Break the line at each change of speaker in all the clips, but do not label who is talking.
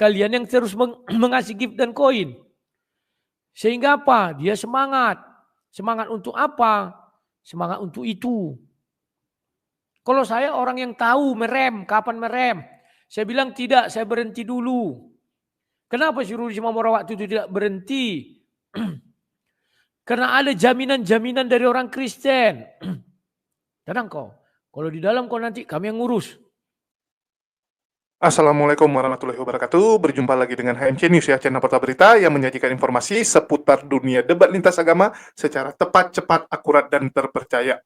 kalian yang terus mengasih gift dan koin. Sehingga apa? Dia semangat. Semangat untuk apa? Semangat untuk itu. Kalau saya orang yang tahu merem, kapan merem. Saya bilang tidak, saya berhenti dulu. Kenapa suruh Imam waktu itu tidak berhenti? Karena ada jaminan-jaminan dari orang Kristen. Tenang kau. Kalau di dalam kau nanti kami yang ngurus.
Assalamualaikum warahmatullahi wabarakatuh. Berjumpa lagi dengan HMC News ya, channel portal berita yang menyajikan informasi seputar dunia debat lintas agama secara tepat, cepat, akurat, dan terpercaya.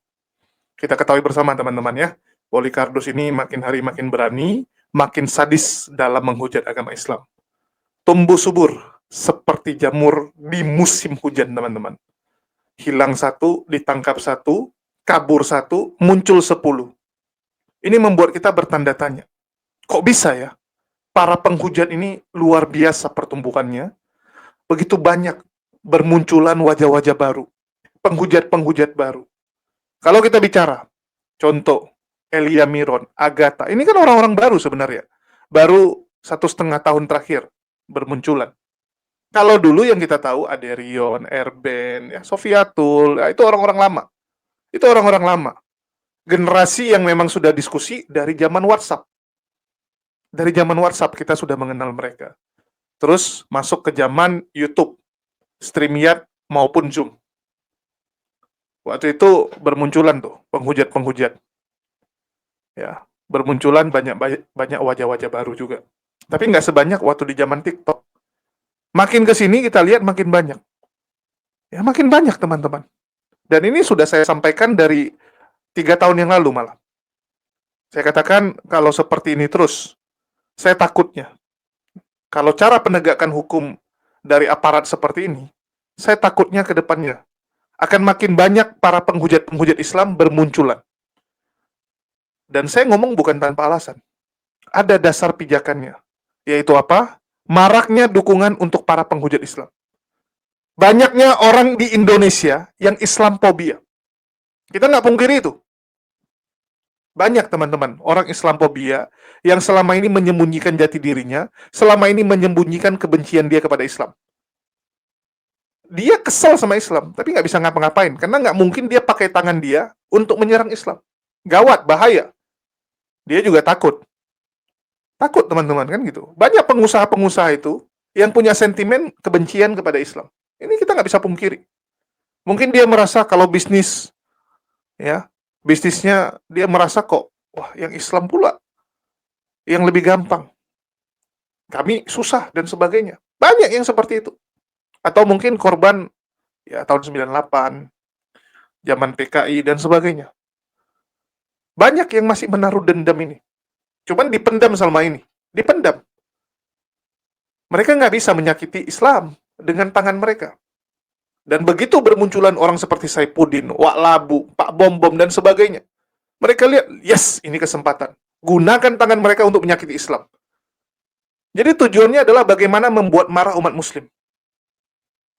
Kita ketahui bersama teman-teman ya, Polycardos ini makin hari makin berani, makin sadis dalam menghujat agama Islam. Tumbuh subur seperti jamur di musim hujan teman-teman. Hilang satu, ditangkap satu, kabur satu, muncul 10. Ini membuat kita bertanda tanya. Kok bisa ya? Para penghujat ini luar biasa pertumbuhannya. Begitu banyak bermunculan wajah-wajah baru. Penghujat-penghujat baru. Kalau kita bicara, contoh, Elia Miron, Agatha. Ini kan orang-orang baru sebenarnya. Baru 1,5 tahun terakhir bermunculan. Kalau dulu yang kita tahu, Aderion, Erben, ya, Sofiatul, ya, itu orang-orang lama. Itu orang-orang lama. Generasi yang memang sudah diskusi dari zaman WhatsApp. Dari zaman WhatsApp kita sudah mengenal mereka. Terus masuk ke zaman YouTube, StreamYard maupun Zoom. Waktu itu bermunculan tuh penghujat-penghujat. Ya, bermunculan banyak wajah-wajah baru juga. Tapi nggak sebanyak waktu di zaman TikTok. Makin ke sini kita lihat makin banyak. Ya, makin banyak teman-teman. Dan ini sudah saya sampaikan dari 3 tahun yang lalu malah. Saya katakan kalau seperti ini terus, saya takutnya. Kalau cara penegakan hukum dari aparat seperti ini, saya takutnya ke depannya akan makin banyak para penghujat-penghujat Islam bermunculan. Dan saya ngomong bukan tanpa alasan. Ada dasar pijakannya. Yaitu apa? Maraknya dukungan untuk para penghujat Islam. Banyaknya orang di Indonesia yang Islamophobia. Kita nggak pungkiri itu. Banyak teman-teman, orang Islamophobia yang selama ini menyembunyikan jati dirinya, selama ini menyembunyikan kebencian dia kepada Islam. Dia kesal sama Islam, tapi nggak bisa ngapa-ngapain, karena nggak mungkin dia pakai tangan dia untuk menyerang Islam. Gawat, bahaya. Dia juga takut. Takut teman-teman, kan gitu. Banyak pengusaha-pengusaha itu yang punya sentimen kebencian kepada Islam. Ini kita nggak bisa pungkiri. Mungkin dia merasa kalau bisnisnya dia merasa kok, wah yang Islam pula yang lebih gampang. Kami susah dan sebagainya. Banyak yang seperti itu. Atau mungkin korban ya tahun 98, zaman PKI dan sebagainya. Banyak yang masih menaruh dendam ini. Cuman dipendam selama ini. Dipendam. Mereka nggak bisa menyakiti Islam dengan tangan mereka. Dan begitu bermunculan orang seperti Saifuddin, Wak Labu, Pak Bom-Bom, dan sebagainya. Mereka lihat, yes, ini kesempatan. Gunakan tangan mereka untuk menyakiti Islam. Jadi tujuannya adalah bagaimana membuat marah umat muslim.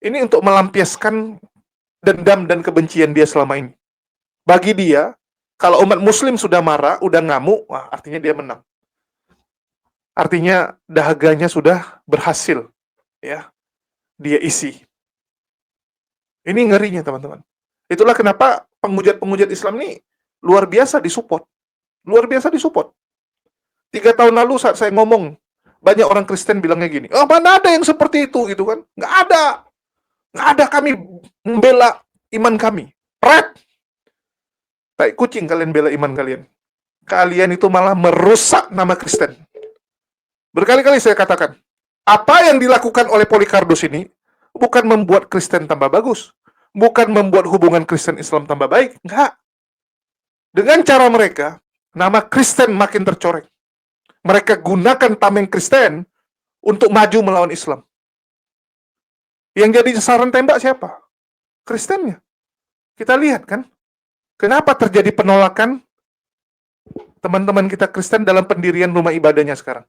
Ini untuk melampiaskan dendam dan kebencian dia selama ini. Bagi dia, kalau umat muslim sudah marah, udah ngamuk, wah, artinya dia menang. Artinya dahaganya sudah berhasil. Ya, dia isi. Ini ngerinya teman-teman. Itulah kenapa penghujat-penghujat Islam ini luar biasa disupport. Luar biasa disupport. 3 tahun lalu saat saya ngomong, banyak orang Kristen bilangnya gini, oh mana ada yang seperti itu gitu kan. Nggak ada. Nggak ada, kami membela iman kami. Pret. Tai kucing kalian bela iman kalian. Kalian itu malah merusak nama Kristen. Berkali-kali saya katakan, apa yang dilakukan oleh Polycardos ini bukan membuat Kristen tambah bagus. Bukan membuat hubungan Kristen Islam tambah baik. Enggak. Dengan cara mereka, nama Kristen makin tercoreng. Mereka gunakan tameng Kristen untuk maju melawan Islam. Yang jadi sasaran tembak siapa? Kristennya. Kita lihat kan, kenapa terjadi penolakan teman-teman kita Kristen dalam pendirian rumah ibadahnya sekarang.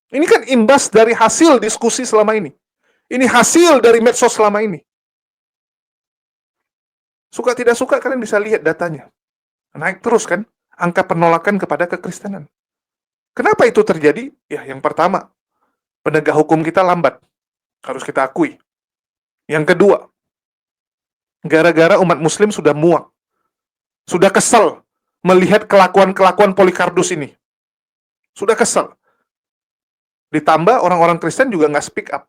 Ini kan imbas dari hasil diskusi selama ini. Ini hasil dari medsos selama ini. Suka tidak suka kalian bisa lihat datanya. Naik terus kan angka penolakan kepada kekristenan. Kenapa itu terjadi? Ya, yang pertama, Penegak hukum kita lambat. Harus kita akui. Yang kedua, gara-gara umat muslim sudah muak. Sudah kesel melihat kelakuan-kelakuan Polycarpus ini. Sudah kesel. Ditambah orang-orang Kristen juga nggak speak up.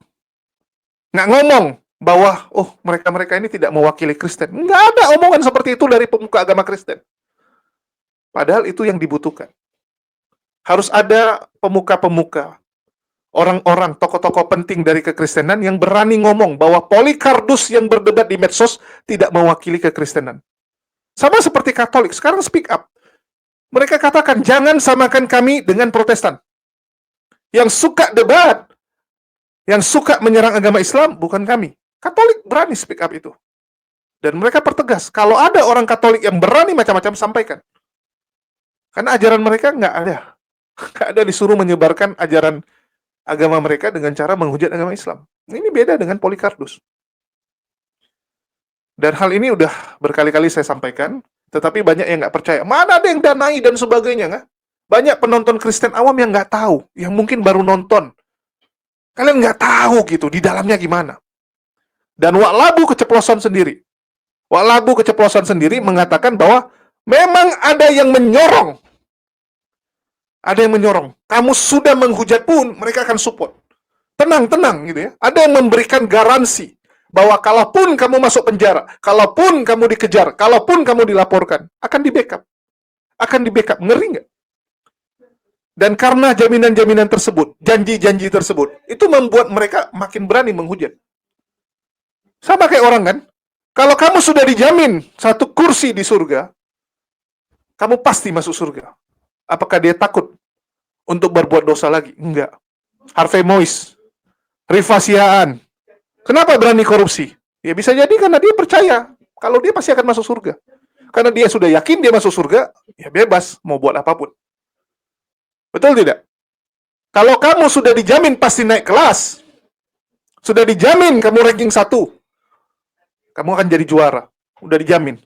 Nggak ngomong bahwa, oh mereka-mereka ini tidak mewakili Kristen. Nggak ada omongan seperti itu dari pemuka agama Kristen. Padahal itu yang dibutuhkan. Harus ada pemuka-pemuka, orang-orang, tokoh-tokoh penting dari kekristenan yang berani ngomong bahwa Polycarpus yang berdebat di medsos tidak mewakili kekristenan. Sama seperti Katolik, sekarang speak up. Mereka katakan, jangan samakan kami dengan Protestan. Yang suka debat, yang suka menyerang agama Islam, bukan kami. Katolik berani speak up itu. Dan mereka pertegas, kalau ada orang Katolik yang berani macam-macam, sampaikan. Karena ajaran mereka nggak ada. Nggak ada disuruh menyebarkan ajaran agama mereka dengan cara menghujat agama Islam. Ini beda dengan Polycarpus. Dan hal ini udah berkali-kali saya sampaikan, tetapi banyak yang nggak percaya. Mana ada yang danai dan sebagainya, nggak? Banyak penonton Kristen awam yang nggak tahu, yang mungkin baru nonton. Kalian nggak tahu gitu, di dalamnya gimana. Dan Wak Labu keceplosan sendiri. Wak Labu keceplosan sendiri mengatakan bahwa memang ada yang menyorong. Ada yang menyorong. Kamu sudah menghujat pun, mereka akan support. Tenang, tenang gitu ya. Ada yang memberikan garansi bahwa kalaupun kamu masuk penjara, kalaupun kamu dikejar, kalaupun kamu dilaporkan, akan di-backup. Akan di-backup. Ngeri nggak? Dan karena jaminan-jaminan tersebut, janji-janji tersebut, itu membuat mereka makin berani menghujat. Sama kayak orang kan? Kalau kamu sudah dijamin satu kursi di surga, kamu pasti masuk surga. Apakah dia takut untuk berbuat dosa lagi? Enggak. Harvey Mois, Rifa Siaan. Kenapa berani korupsi? Ya bisa jadi karena dia percaya kalau dia pasti akan masuk surga. Karena dia sudah yakin dia masuk surga, ya bebas mau buat apapun. Betul tidak? Kalau kamu sudah dijamin pasti naik kelas, sudah dijamin kamu ranking 1, kamu akan jadi juara. Udah dijamin.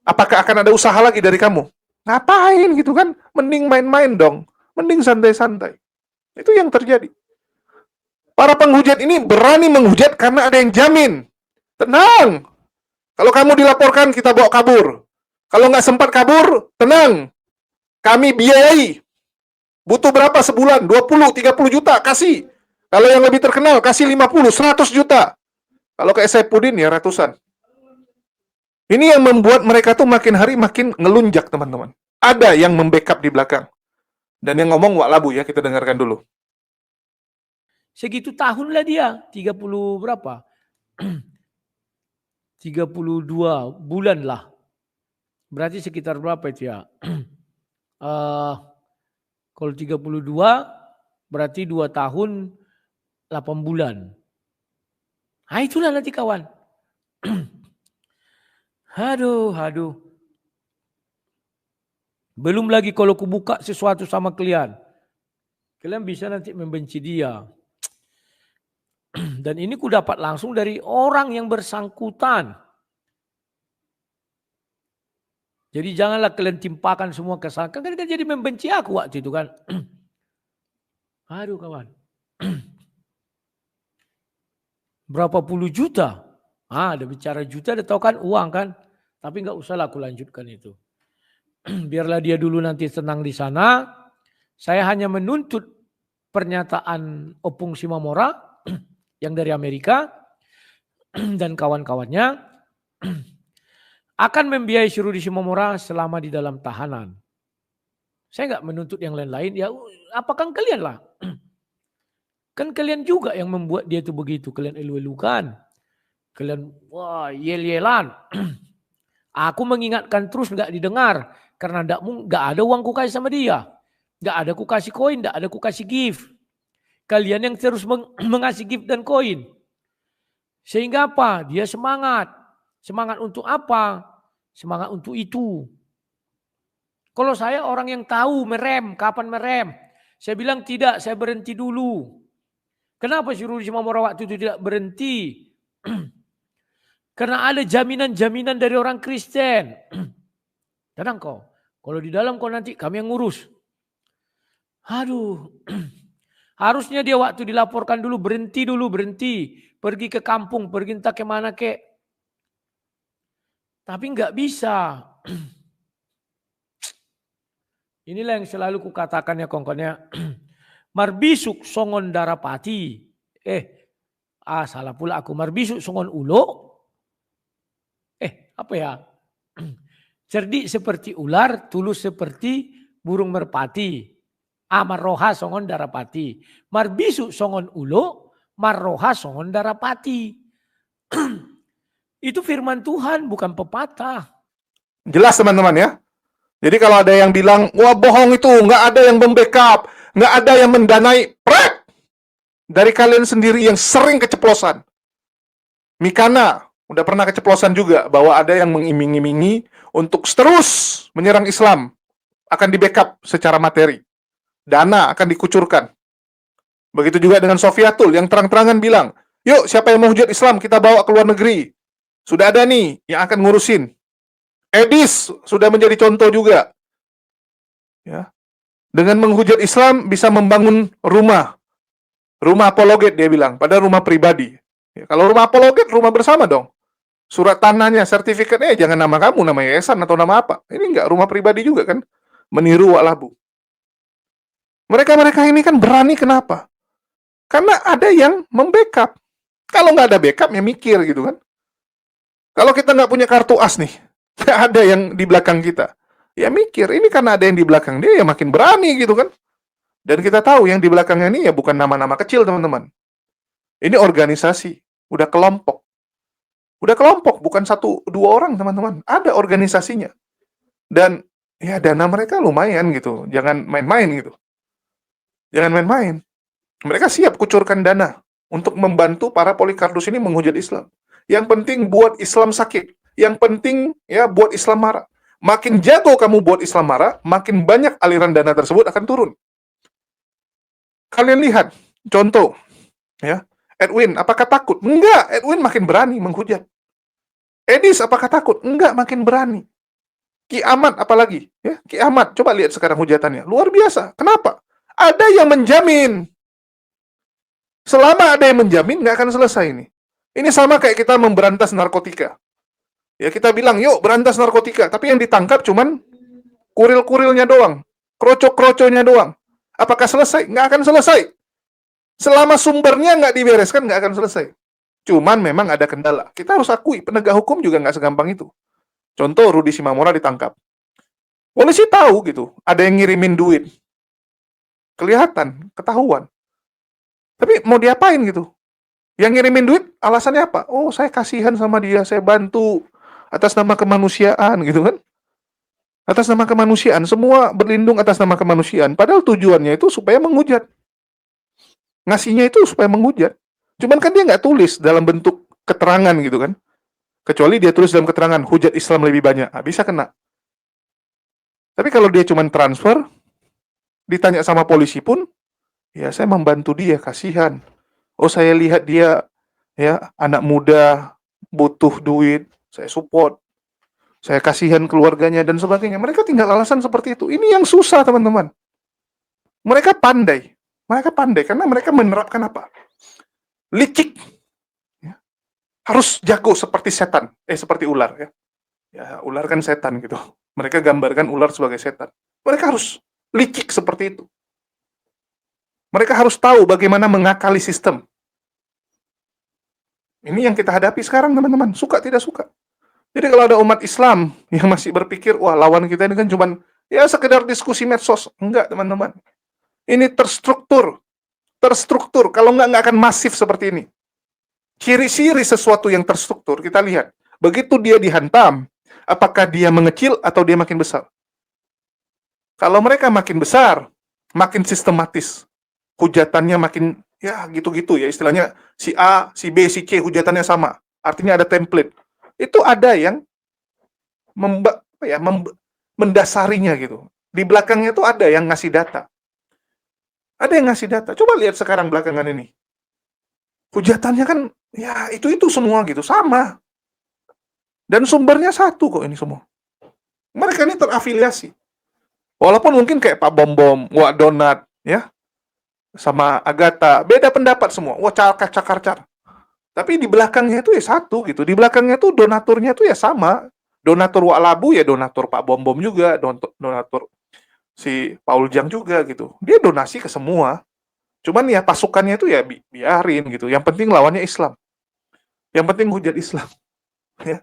Apakah akan ada usaha lagi dari kamu? Ngapain gitu kan? Mending main-main dong. Mending santai-santai. Itu yang terjadi. Para penghujat ini berani menghujat karena ada yang jamin. Tenang. Kalau kamu dilaporkan, kita bawa kabur. Kalau nggak sempat kabur, tenang. Kami biayai. Butuh berapa sebulan? 20, 30 juta, kasih. Kalau yang lebih terkenal, kasih 50, 100 juta. Kalau kayak Saipudin, ya ratusan. Ini yang membuat mereka tuh makin hari makin ngelunjak, teman-teman. Ada yang membackup di belakang. Dan yang ngomong Wak Labu ya, kita dengarkan dulu.
Segitu tahun lah dia, 30 berapa? 32 bulan lah. Berarti sekitar berapa itu ya? Kalau 32 berarti 2 tahun 8 bulan. Nah itulah nanti kawan. Aduh. Belum lagi kalau kubuka sesuatu sama kalian. Kalian bisa nanti membenci dia. Dan ini ku dapat langsung dari orang yang bersangkutan. Jadi janganlah kalian timpakan semua kesalahan. Kan kalian jadi membenci aku waktu itu kan. Aduh kawan. Berapa puluh juta. Ada bicara juta, ada tahu kan uang kan. Tapi nggak usah lah aku lanjutkan itu. Biarlah dia dulu nanti tenang di sana. Saya hanya menuntut pernyataan Opung Simamora yang dari Amerika dan kawan-kawannya akan membiayai si Rudi Simamora selama di dalam tahanan. Saya nggak menuntut yang lain-lain. Ya, apakah kalian lah? Kan kalian juga yang membuat dia itu begitu. Kalian elu-elukan. Kalian, wah, yel-yelan. Aku mengingatkan terus nggak didengar. Karena nggak ada uang ku kasih sama dia. Nggak ada ku kasih koin, nggak ada ku kasih gift. Kalian yang terus mengasih gift dan koin. Sehingga apa? Dia semangat. Semangat untuk apa? Semangat untuk itu. Kalau saya orang yang tahu merem, kapan merem. Saya bilang tidak, saya berhenti dulu. Kenapa si Rudi Simamora waktu itu tidak berhenti? Karena ada jaminan-jaminan dari orang Kristen. Tenang kau. Kalau di dalam kau nanti kami yang ngurus. Aduh. Harusnya dia waktu dilaporkan dulu, berhenti. Pergi ke kampung, pergi entah kemana kek. Tapi nggak bisa. Inilah yang selalu kukatakan ya kongkonnya. Marbisuk songon darapati. Salah pula aku. Marbisuk songon ulo. Apa ya? Cerdik seperti ular, tulus seperti burung merpati. Marroha songon darapati. Marbisu songon ulo, marroha songon darapati. Itu firman Tuhan, bukan pepatah.
Jelas teman-teman ya. Jadi kalau ada yang bilang, wah bohong itu, nggak ada yang membackup, nggak ada yang mendanai, prek! Dari kalian sendiri yang sering keceplosan. Mikana udah pernah keceplosan juga, bahwa ada yang mengiming-imingi untuk terus menyerang Islam, akan di-backup secara materi. Dana akan dikucurkan. Begitu juga dengan Sofiatul yang terang-terangan bilang, yuk siapa yang mau hujat Islam kita bawa ke luar negeri. Sudah ada nih yang akan ngurusin. Edis sudah menjadi contoh juga. Ya. Dengan menghujat Islam bisa membangun rumah. Rumah apologet dia bilang, pada rumah pribadi. Ya, kalau rumah apologet, rumah bersama dong. Surat tanahnya, sertifikatnya jangan nama kamu, nama yayasan atau nama apa. Ini enggak, rumah pribadi juga kan. Meniru walabu. Mereka-mereka ini kan berani kenapa? Karena ada yang membackup. Kalau nggak ada backup, ya mikir gitu kan. Kalau kita nggak punya kartu as nih, nggak ada yang di belakang kita. Ya mikir, ini karena ada yang di belakang dia, ya makin berani gitu kan. Dan kita tahu yang di belakangnya ini ya bukan nama-nama kecil teman-teman. Ini organisasi, udah kelompok. Udah kelompok, bukan 1-2 orang teman-teman. Ada organisasinya. Dan ya dana mereka lumayan gitu. Jangan main-main gitu. Jangan main-main. Mereka siap kucurkan dana untuk membantu para Polycarpus ini menghujat Islam. Yang penting buat Islam sakit. Yang penting ya buat Islam marah. Makin jago kamu buat Islam marah, makin banyak aliran dana tersebut akan turun. Kalian lihat, contoh, ya, Edwin, apakah takut? Enggak, Edwin makin berani menghujat. Edis, apakah takut? Enggak, makin berani. Ki Ahmad, apalagi? Ya, Ki Ahmad, coba lihat sekarang hujatannya. Luar biasa. Kenapa? Ada yang menjamin. Selama ada yang menjamin, nggak akan selesai ini. Ini sama kayak kita memberantas narkotika. Ya, kita bilang, yuk berantas narkotika. Tapi yang ditangkap cuman kuril-kurilnya doang. Kroco-kroconya doang. Apakah selesai? Nggak akan selesai. Selama sumbernya nggak dibereskan, nggak akan selesai. Cuman memang ada kendala. Kita harus akui, penegak hukum juga nggak segampang itu. Contoh, Rudi Simamora ditangkap. Polisi tahu gitu, ada yang ngirimin duit. Kelihatan, ketahuan. Tapi mau diapain gitu? Yang ngirimin duit, alasannya apa? Oh, saya kasihan sama dia, saya bantu atas nama kemanusiaan gitu kan. Atas nama kemanusiaan, semua berlindung atas nama kemanusiaan. Padahal tujuannya itu supaya menghujat. Ngasihnya itu supaya menghujat. Cuman kan dia nggak tulis dalam bentuk keterangan gitu kan. Kecuali dia tulis dalam keterangan, hujat Islam lebih banyak. Bisa kena. Tapi kalau dia cuman transfer, ditanya sama polisi pun, ya saya membantu dia, kasihan. Oh saya lihat dia ya anak muda butuh duit, saya support. Saya kasihan keluarganya dan sebagainya. Mereka tinggal alasan seperti itu. Ini yang susah teman-teman. Mereka pandai. Mereka pandai karena mereka menerapkan apa? Licik. Ya. Harus jago seperti setan. Seperti ular ya. Ya ular kan setan gitu. Mereka gambarkan ular sebagai setan. Mereka harus licik seperti itu. Mereka harus tahu bagaimana mengakali sistem. Ini yang kita hadapi sekarang teman-teman. Suka tidak suka. Jadi kalau ada umat Islam yang masih berpikir, wah lawan kita ini kan cuman ya sekedar diskusi medsos. Enggak teman-teman. Ini terstruktur. Terstruktur. Kalau nggak akan masif seperti ini. Ciri-ciri sesuatu yang terstruktur, kita lihat. Begitu dia dihantam, apakah dia mengecil atau dia makin besar? Kalau mereka makin besar, makin sistematis. Hujatannya makin, ya gitu-gitu ya. Istilahnya si A, si B, si C, hujatannya sama. Artinya ada template. Itu ada yang mendasarinya gitu. Di belakangnya itu ada yang ngasih data. Ada yang ngasih data. Coba lihat sekarang belakangan ini. Hujatannya kan, ya itu semua gitu. Sama. Dan sumbernya satu kok ini semua. Mereka ini terafiliasi. Walaupun mungkin kayak Pak Bom Bom, Wak Donat, ya. sama Agatha, beda pendapat semua. Wah, cakar-cakar. Tapi di belakangnya itu ya satu gitu. Di belakangnya tuh donaturnya tuh ya sama. Donatur Wak Labu ya donatur Pak Bom Bom juga, donatur si Paul Jang juga gitu. Dia donasi ke semua. Cuman ya pasukannya itu ya biarin gitu. Yang penting lawannya Islam. Yang penting hujat Islam. Ya.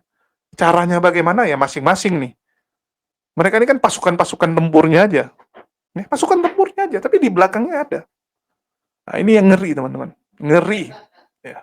Caranya bagaimana ya masing-masing nih. Mereka ini kan pasukan-pasukan tempurnya aja. Ya, pasukan tempurnya aja, tapi di belakangnya ada. Nah, ini yang ngeri, teman-teman. Ngeri. Ya.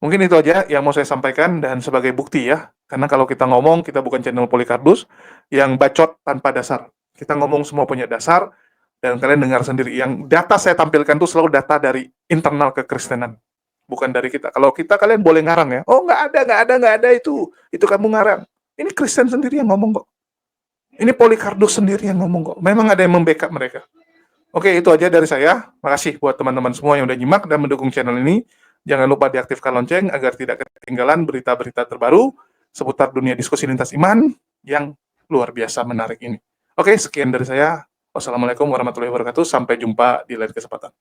Mungkin itu aja yang mau saya sampaikan dan sebagai bukti ya. Karena kalau kita ngomong, kita bukan channel Polycarbus yang bacot tanpa dasar. Kita ngomong semua punya dasar dan kalian dengar sendiri. Yang data saya tampilkan itu selalu data dari internal kekristenan. Bukan dari kita. Kalau kita kalian boleh ngarang ya. Oh, nggak ada itu. Itu kamu ngarang. Ini Kristen sendiri yang ngomong kok. Ini Polycarbus sendiri yang ngomong kok. Memang ada yang membackup mereka. Oke, itu aja dari saya. Makasih buat teman-teman semua yang udah nyimak dan mendukung channel ini. Jangan lupa diaktifkan lonceng agar tidak ketinggalan berita-berita terbaru seputar dunia diskusi lintas iman yang luar biasa menarik ini. Oke, sekian dari saya. Wassalamualaikum warahmatullahi wabarakatuh. Sampai jumpa di lain kesempatan.